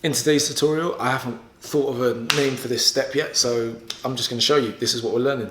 In today's tutorial, I haven't thought of a name for this step yet, so I'm just going to show you. This is what we're learning.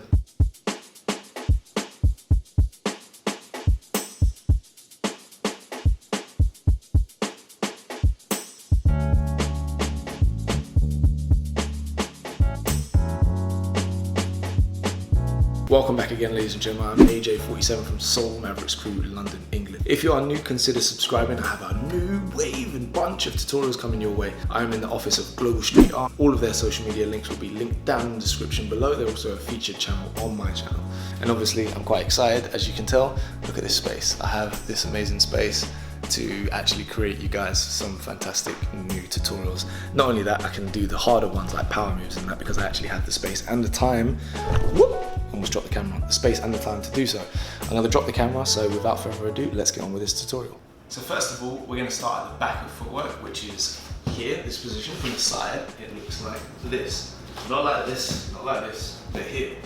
Welcome back again, ladies and gentlemen. I'm AJ47 from Soul Mavericks Crew, London, England. If you are new, consider subscribing. I have a new wave and bunch of tutorials coming your way. I'm in the office of Global Street Art. All of their social media links will be linked down in the description below. They're also a featured channel on my channel. And obviously, I'm quite excited, as you can tell. Look at this space. I have this amazing space to actually create you guys some fantastic new tutorials. Not only that, I can do the harder ones like power moves and that because I actually have the space and the time. Whoop! Almost dropped the camera. The space and the time to do so. I'm going to drop the camera, so without further ado, let's get on with this tutorial. So first of all, we're going to start at the back of footwork, which is here, this position. From the side, it looks like this. Not like this, not like this, but here.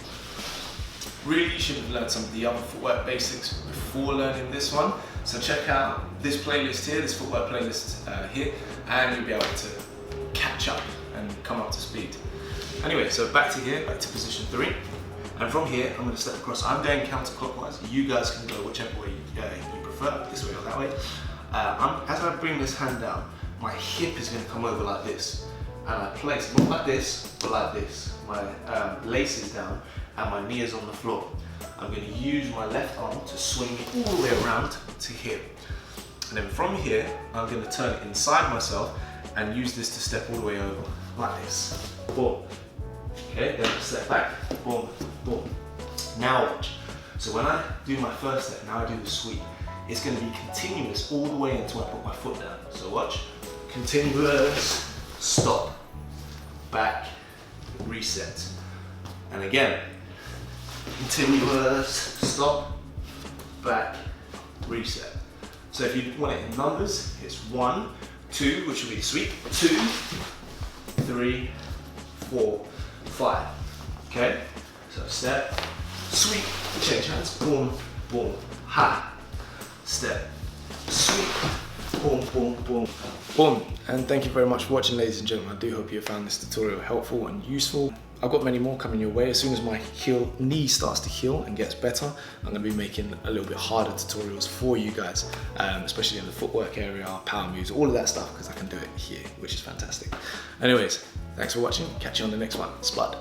Really, you should have learned some of the other footwork basics before learning this one. So check out this playlist here, this footwork playlist here, and you'll be able to catch up and come up to speed. Anyway, so back to here, back to position 3. And from here, I'm going to step across. I'm going counterclockwise. You guys can go whichever way you prefer, this way or that way. As I bring this hand down, my hip is going to come over like this. And I place, not like this, but like this. My lace is down and my knee is on the floor. I'm going to use my left arm to swing all the way around to here. And then from here, I'm going to turn it inside myself and use this to step all the way over, like this. Boom. Okay, then I step back, boom, boom. Now watch. So when I do my first step, now I do the sweep. It's going to be continuous all the way until I put my foot down. So watch. Continuous, stop, back, reset. And again, continuous, stop, back, reset. So if you want it in numbers, it's 1, 2, which will be the sweep, 2, 3, 4, 5. Okay? So step, sweep, change hands, boom, boom, ha. Step, sweep, boom, boom, boom, boom. And thank you very much for watching, ladies and gentlemen. I do hope you found this tutorial helpful and useful. I've got many more coming your way. As soon as my knee starts to heal and gets better, I'm going to be making a little bit harder tutorials for you guys, especially in the footwork area, power moves, all of that stuff, because I can do it here, which is fantastic. Anyways, thanks for watching. Catch you on the next one. Spud.